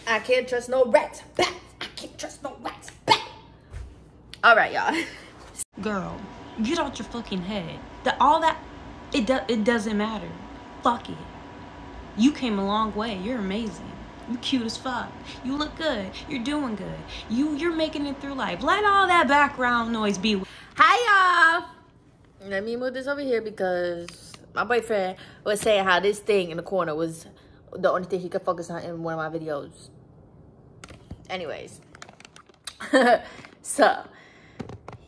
I can't trust no rats. Bah. I can't trust no rats. Bah. All right, y'all. Girl, get out your fucking head. All that, it doesn't matter. Fuck it. You came a long way. You're amazing. You cute as fuck. You look good. You're doing good. You're making it through life. Let all that background noise be. Hi, y'all. Let me move this over here because my boyfriend was saying how this thing in the corner was the only thing he could focus on in one of my videos. Anyways. So,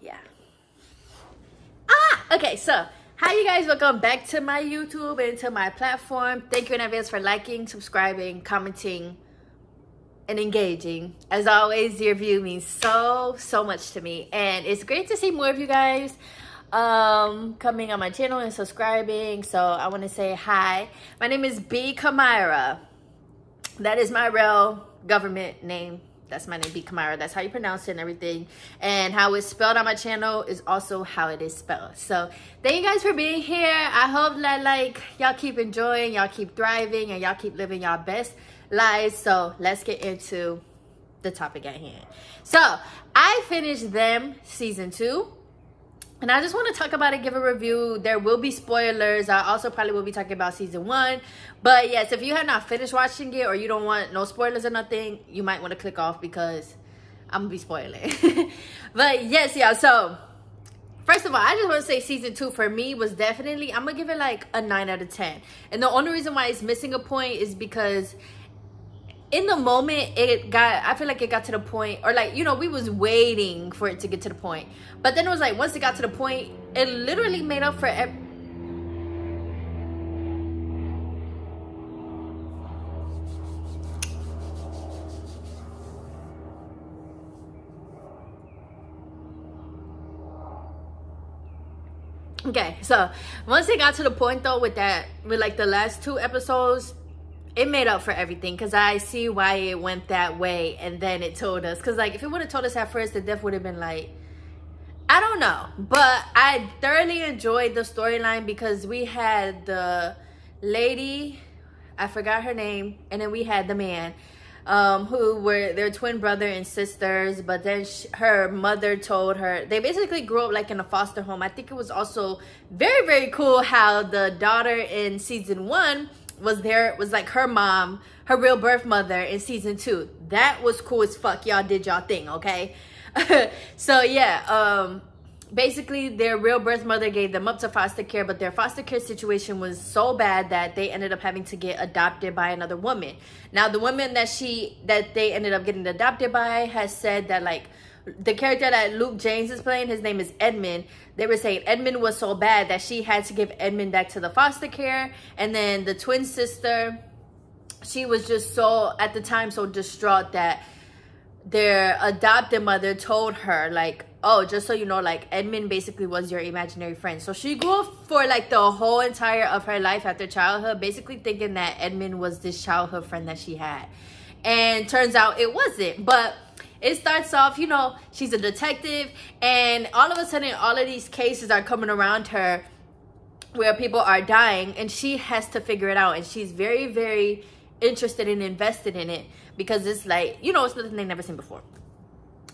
yeah. Okay, so hi you guys, welcome back to my YouTube and to my platform. Thank you in advance for liking, subscribing, commenting, and engaging. As always, your view means so much to me, and it's great to see more of you guys coming on my channel and subscribing. So I want to say hi. My name is B Kamira. That is my real government name. That's my name, B Kamira. That's how you pronounce it and everything. And how it's spelled on my channel is also how it is spelled. So thank you guys for being here. I hope that like y'all keep enjoying, y'all keep thriving, and y'all keep living y'all best lives. So let's get into the topic at hand. So I finished Them season 2. And I just want to talk about it, give a review. There will be spoilers. I also probably will be talking about season 1. But yes, if you have not finished watching it or you don't want no spoilers or nothing, you might want to click off because I'm going to be spoiling. But yes, y'all. So first of all, I just want to say season 2 for me was definitely, I'm going to give it like a 9 out of 10. And the only reason why it's missing a point is because in the moment I feel like it got to the point, or like, you know, we was waiting for it to get to the point, but then it was like once it got to the point, it literally made up for okay, so once it got to the point though with like the last 2 episodes, it made up for everything, because I see why it went that way. And then it told us, because like if it would have told us at first, the death would have been like, I don't know. But I thoroughly enjoyed the storyline because we had the lady, I forgot her name, and then we had the man, who were their twin brother and sisters. But then her mother told her, they basically grew up like in a foster home. I think it was also very cool how the daughter in season 1 was like her mom, her real birth mother in season 2. That was cool as fuck. Y'all did y'all thing, okay? So yeah, basically their real birth mother gave them up to foster care, but their foster care situation was so bad that they ended up having to get adopted by another woman. Now the woman that they ended up getting adopted by has said that, like, the character that Luke James is playing, his name is Edmund. They were saying Edmund was so bad that she had to give Edmund back to the foster care. And then the twin sister, she was just so, at the time, so distraught that their adopted mother told her, like, oh, just so you know, like, Edmund basically was your imaginary friend. So she grew up for like the whole entire of her life after childhood, basically thinking that Edmund was this childhood friend that she had. And turns out it wasn't. But it starts off, you know, she's a detective, and all of a sudden all of these cases are coming around her where people are dying, and she has to figure it out. And she's very interested and invested in it because it's like, you know, it's nothing they've never seen before.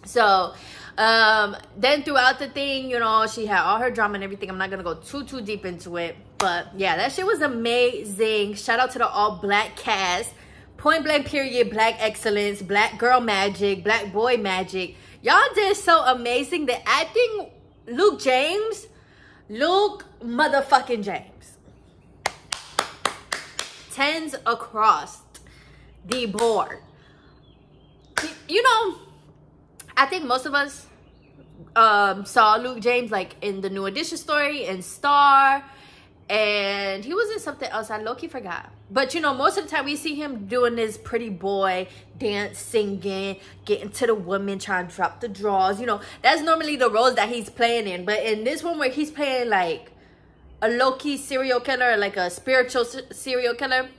So then throughout the thing, you know, she had all her drama and everything. I'm not gonna go too deep into it, but yeah, that shit was amazing. Shout out to the all black cast. Point blank period, black excellence, black girl magic, black boy magic. Y'all did so amazing. The acting, Luke motherfucking James. 10's across the board. You know, I think most of us saw Luke James like in the New Edition story and Star, and he was in something else I low-key forgot. But you know, most of the time we see him doing this pretty boy dance, singing, getting to the women, trying to drop the drawers. You know, that's normally the roles that he's playing in. But in this one where he's playing like a low-key serial killer, like a spiritual serial killer,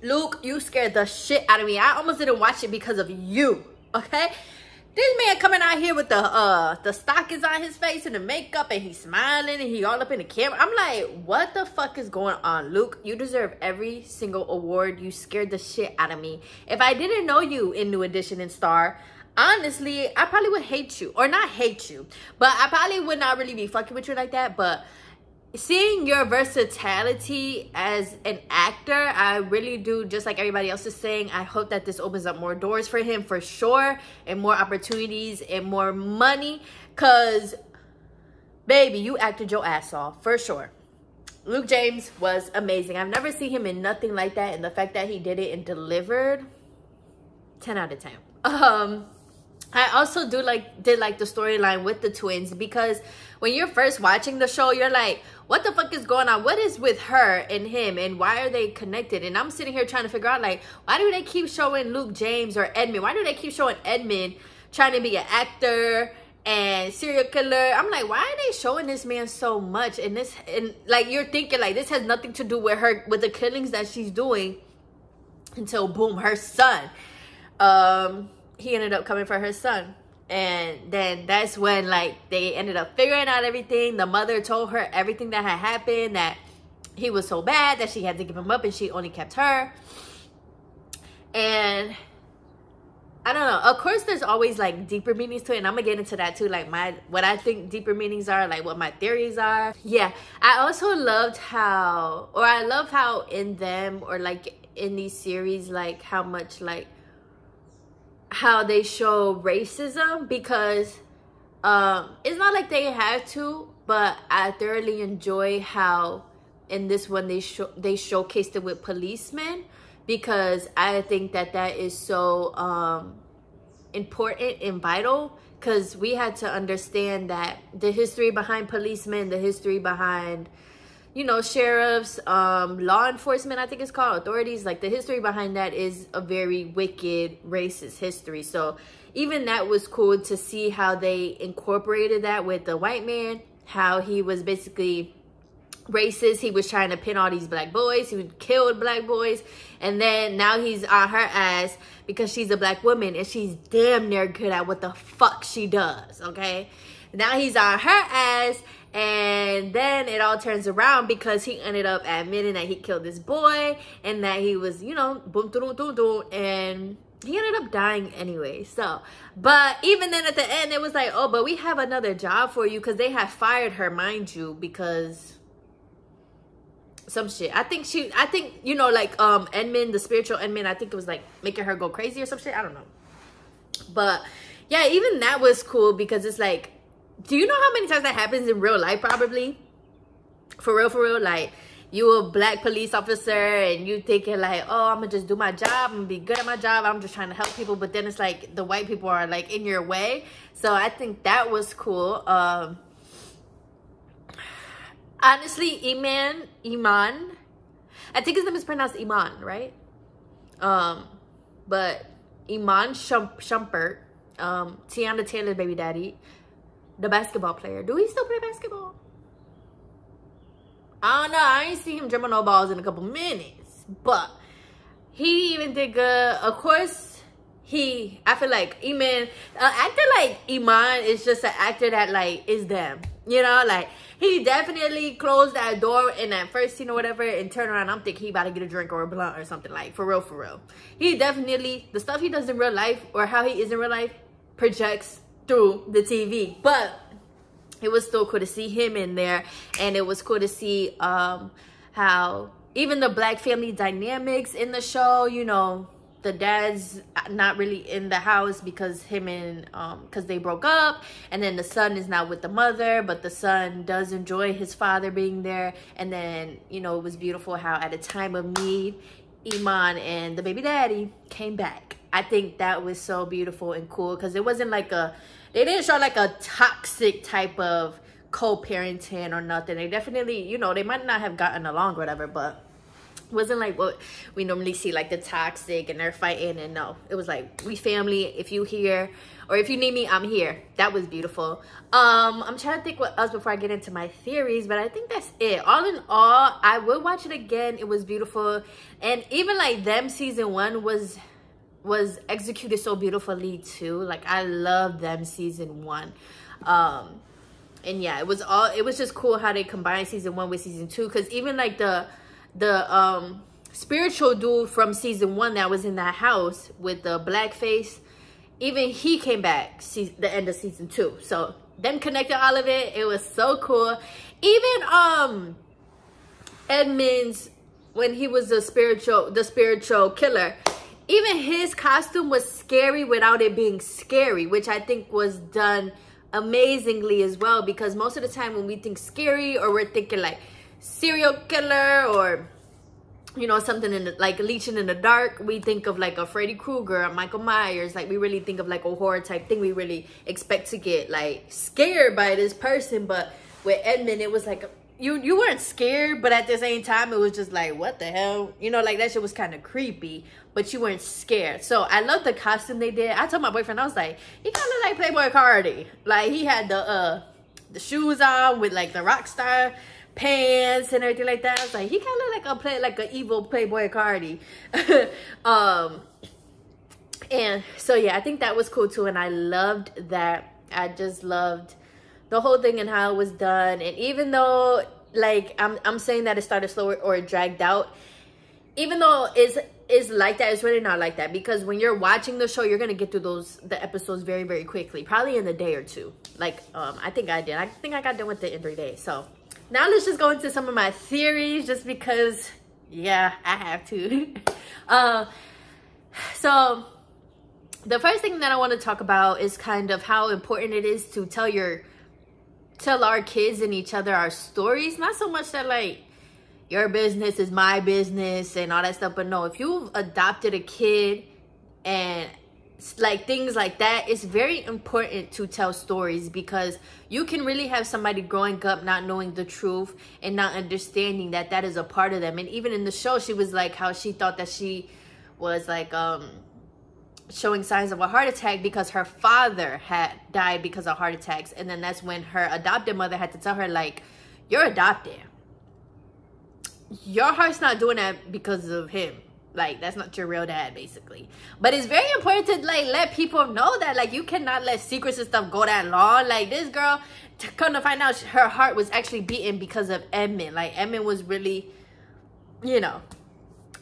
Luke, you scared the shit out of me. I almost didn't watch it because of you, okay? This man coming out here with the stockings on his face and the makeup, and he's smiling and he all up in the camera. I'm like, what the fuck is going on, Luke? You deserve every single award. You scared the shit out of me. If I didn't know you in New Edition and Star, honestly, I probably would hate you. Or not hate you, but I probably would not really be fucking with you like that. But seeing your versatility as an actor, I really do, just like everybody else is saying, I hope that this opens up more doors for him for sure, and more opportunities and more money, because baby, you acted your ass off for sure. Luke James was amazing. I've never seen him in nothing like that, and the fact that he did it and delivered, 10 out of 10. I also did like the storyline with the twins, because when you're first watching the show, you're like, what the fuck is going on? What is with her and him, and why are they connected? And I'm sitting here trying to figure out, like, why do they keep showing Luke James or Edmund? Why do they keep showing Edmund trying to be an actor and serial killer? I'm like, why are they showing this man so much? And like, you're thinking like this has nothing to do with her, with the killings that she's doing, until boom, her son. He ended up coming for her son. And then that's when, like, they ended up figuring out everything. The mother told her everything that had happened, that he was so bad that she had to give him up and she only kept her. And I don't know. Of course, there's always, like, deeper meanings to it. And I'm going to get into that, too. Like, what I think deeper meanings are, like, what my theories are. Yeah. I also loved how, or I love how in them, or, like, in these series, like, how much, like, how they show racism, because it's not like they have to, but I thoroughly enjoy how in this one they showcased it with policemen, because I think that is so important and vital, because we had to understand that the history behind policemen, the history behind, you know, sheriffs, law enforcement, I think it's called, authorities, like the history behind that is a very wicked, racist history. So even that was cool to see how they incorporated that with the white man, how he was basically racist. He was trying to pin all these black boys. He killed black boys. And then now he's on her ass because she's a black woman and she's damn near good at what the fuck she does, okay? Now he's on her ass. And then it all turns around because he ended up admitting that he killed this boy and that he was, you know, boom, boom, boom, boom, and he ended up dying anyway. So, but even then at the end, it was like, oh, but we have another job for you, because they have fired her, mind you, because some shit. I think, you know, like Edmund, the spiritual Edmund, I think it was like making her go crazy or some shit. I don't know. But yeah, even that was cool, because it's like, do you know how many times that happens in real life? Probably. For real. Like, you a black police officer and you thinking like, oh, I'm gonna just do my job, I'm gonna be good at my job, I'm just trying to help people. But then it's like the white people are like in your way. So I think that was cool. Honestly, Iman, I think his name is pronounced Iman, right? But Iman Shumpert, Tiana Taylor's baby daddy, the basketball player. Do he still play basketball? I don't know. I ain't seen him jumping no balls in a couple minutes. But he even did good. Of course, I feel like an actor like Iman is just an actor that, like, is them. You know, like, he definitely closed that door in that first scene or whatever and turned around. I'm thinking he about to get a drink or a blunt or something, like, for real. He definitely, the stuff he does in real life, or how he is in real life, projects through the TV. But it was still cool to see him in there, and it was cool to see how even the black family dynamics in the show, you know, the dad's not really in the house because they broke up, and then the son is not with the mother, but the son does enjoy his father being there. And then, you know, it was beautiful how at a time of need, Iman and the baby daddy came back. I think that was so beautiful and cool, because it wasn't like they didn't show like a toxic type of co-parenting or nothing. They definitely, you know, they might not have gotten along or whatever, but it wasn't like what we normally see, like the toxic and they're fighting. And no, it was like, we family. If you here, or if you need me, I'm here. That was beautiful. I'm trying to think what else before I get into my theories, but I think that's it. All in all, I will watch it again. It was beautiful. And even like them season 1 was was executed so beautifully too. Like, I love them season 1. And yeah, it was just cool how they combined season 1 with season 2, because even like the spiritual dude from season 1 that was in that house with the black face, even he came back the end of season 2. So them connected all of it. It was so cool. Even Edmund's, when he was the spiritual killer, even his costume was scary without it being scary, which I think was done amazingly as well, because most of the time when we think scary, or we're thinking like serial killer, or you know, something in the, like leeching in the dark, we think of like a Freddy Krueger, a Michael Myers. Like, we really think of like a horror type thing. We really expect to get like scared by this person. But with Edmund, it was like you weren't scared, but at the same time it was just like, what the hell, you know, like that shit was kind of creepy, but you weren't scared. So I love the costume they did. I told my boyfriend, I was like, he kind of like Playboy Cardi. Like, he had the shoes on with like the rock star pants and everything like that. I was like, he kind of like an evil Playboy Cardi. And so yeah, I think that was cool too, and I loved that. I just loved the whole thing and how it was done. And even though like I'm saying that it started slower or it dragged out, even though it's like that, it's really not like that, because when you're watching the show, you're gonna get through the episodes very, very quickly, probably in a day or two. Like I think I did. I think I got done with it in 3 days. So now let's just go into some of my theories, just because, yeah, I have to. So the first thing that I want to talk about is kind of how important it is to tell our kids and each other our stories. Not so much that like your business is my business and all that stuff, but no, if you've adopted a kid and like things like that, it's very important to tell stories, because you can really have somebody growing up not knowing the truth and not understanding that that is a part of them. And even in the show, she was like how she thought that she was like showing signs of a heart attack because her father had died because of heart attacks. And then that's when her adopted mother had to tell her, like, you're adopted, your heart's not doing that because of him. Like, that's not your real dad, basically. But it's very important to like let people know that, like, you cannot let secrets and stuff go that long. Like, this girl, to come to find out, her heart was actually beating because of Edmund. Like, Edmund was really, you know,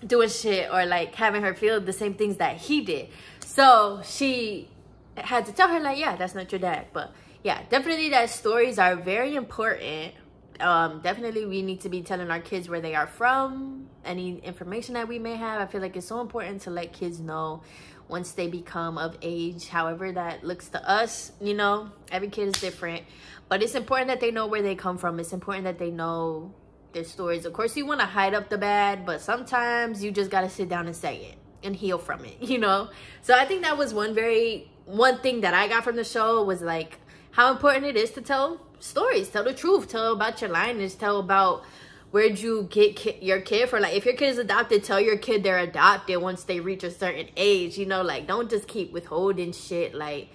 doing shit, or like having her feel the same things that he did. So she had to tell her, like, yeah, that's not your dad. But yeah, definitely that stories are very important. Definitely we need to be telling our kids where they are from, any information that we may have. I feel like it's so important to let kids know once they become of age, however that looks to us. You know, every kid is different, but it's important that they know where they come from. It's important that they know their stories. Of course, you want to hide up the bad, but sometimes you just got to sit down and say it and heal from it, you know? So I think that was one thing that I got from the show, was like how important it is to tell stories, tell the truth, tell about your lineage, tell about where'd you get your kid for. Like, if your kid is adopted, tell your kid they're adopted once they reach a certain age, you know? Like, don't just keep withholding shit. Like,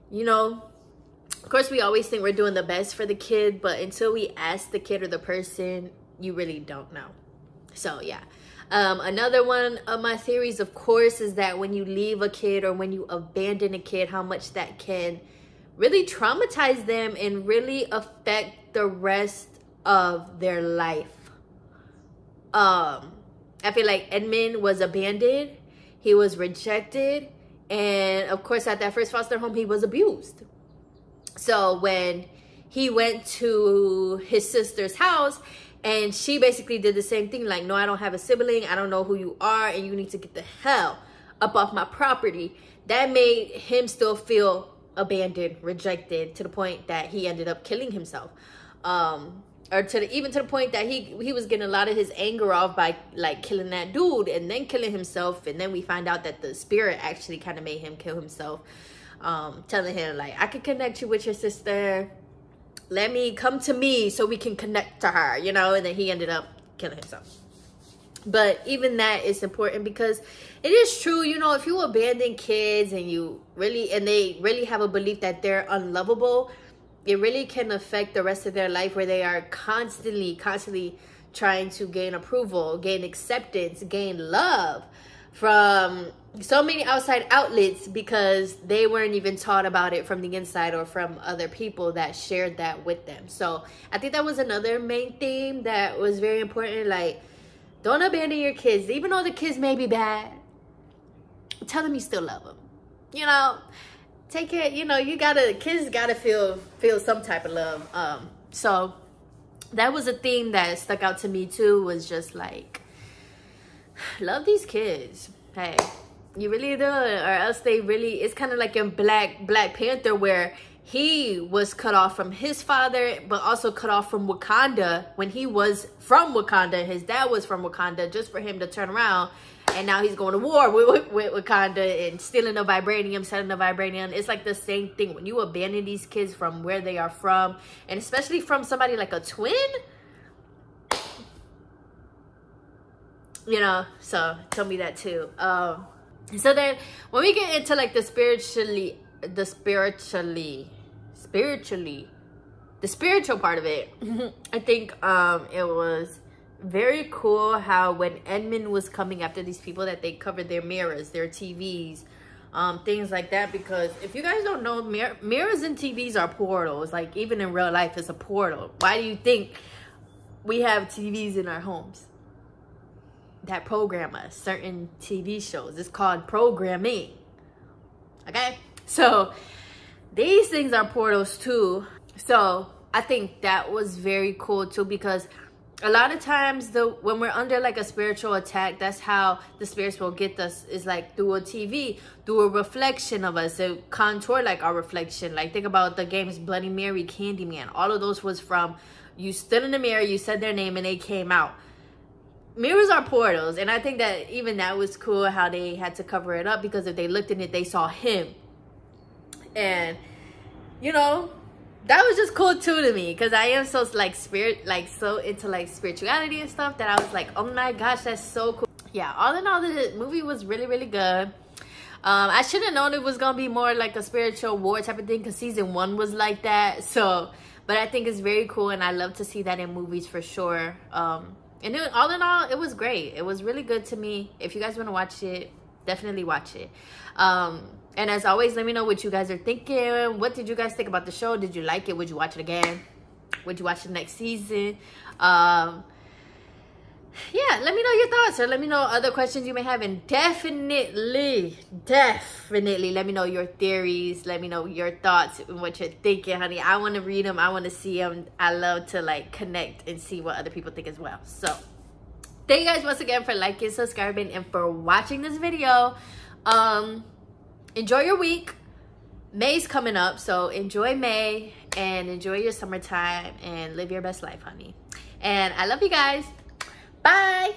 you know, of course we always think we're doing the best for the kid, but until we ask the kid or the person, you really don't know. So yeah, another one of my theories, of course, is that when you leave a kid or when you abandon a kid, how much that can really traumatize them and really affect the rest of their life. I feel like Edmund was abandoned, he was rejected, and of course at that first foster home he was abused. So when he went to his sister's house, and she basically did the same thing, like, no, I don't have a sibling, I don't know who you are, and you need to get the hell up off my property. That made him still feel abandoned, rejected, to the point that he ended up killing himself. Or even to the point that he was getting a lot of his anger off by like killing that dude and then killing himself. And then we find out that the spirit actually kind of made him kill himself, telling him, like, I could connect you with your sister, come to me so we can connect to her, you know. And then he ended up killing himself. But even that is important, because it is true, you know, if you abandon kids and they really have a belief that they're unlovable, it really can affect the rest of their life, where they are constantly trying to gain approval, gain acceptance, gain love from so many outside outlets because they weren't even taught about it from the inside or from other people that shared that with them. So I think that was another main theme that was very important. Like, don't abandon your kids. Even though the kids may be bad, tell them you still love them. You know, take care. You know, kids gotta feel some type of love. So that was a theme that stuck out to me too, was just like, love these kids. Hey, you really do, or else they really, it's kind of like in Black Panther, where he was cut off from his father, but also cut off from Wakanda when he was from Wakanda. His dad was from Wakanda, just for him to turn around. And now he's going to war with Wakanda and stealing the vibranium, selling the vibranium. It's like the same thing. When you abandon these kids from where they are from, and especially from somebody like a twin, you know, so tell me that too. So then when we get into like the spiritual part of it, I think it was very cool how when Edmund was coming after these people, that they covered their mirrors, their TVs, things like that. Because if you guys don't know, mirrors and TVs are portals. Like, even in real life, it's a portal. Why do you think we have TVs in our homes that program us certain TV shows? It's called programming. Okay, so these things are portals too. So I think that was very cool too, because a lot of times when we're under like a spiritual attack, that's how the spirits will get us, is like through a TV, through a reflection of us. They contour like our reflection. Like, think about the games Bloody Mary, Candyman. All of those was from, you stood in the mirror, you said their name, and they came out. Mirrors are portals. And I think that even that was cool how they had to cover it up, because if they looked in it, they saw him. And, you know, that was just cool too to me, because I am so like so into like spirituality and stuff, that I was like, oh my gosh, that's so cool. Yeah, all in all, the movie was really, really good. I should have known it was gonna be more like a spiritual war type of thing, because season 1 was like that. So, but I think it's very cool, and I love to see that in movies for sure. And all in all, it was great. It was really good to me. If you guys want to watch it, definitely watch it. And as always, let me know what you guys are thinking. What did you guys think about the show? Did you like it? Would you watch it again? Would you watch the next season? Yeah, let me know your thoughts, or let me know other questions you may have. And definitely let me know your theories. Let me know your thoughts and what you're thinking, honey. I want to read them. I want to see them. I love to like connect and see what other people think as well. So thank you guys once again for liking, subscribing, and for watching this video. Enjoy your week. May's coming up, so enjoy May and enjoy your summertime and live your best life, honey. And I love you guys. Bye.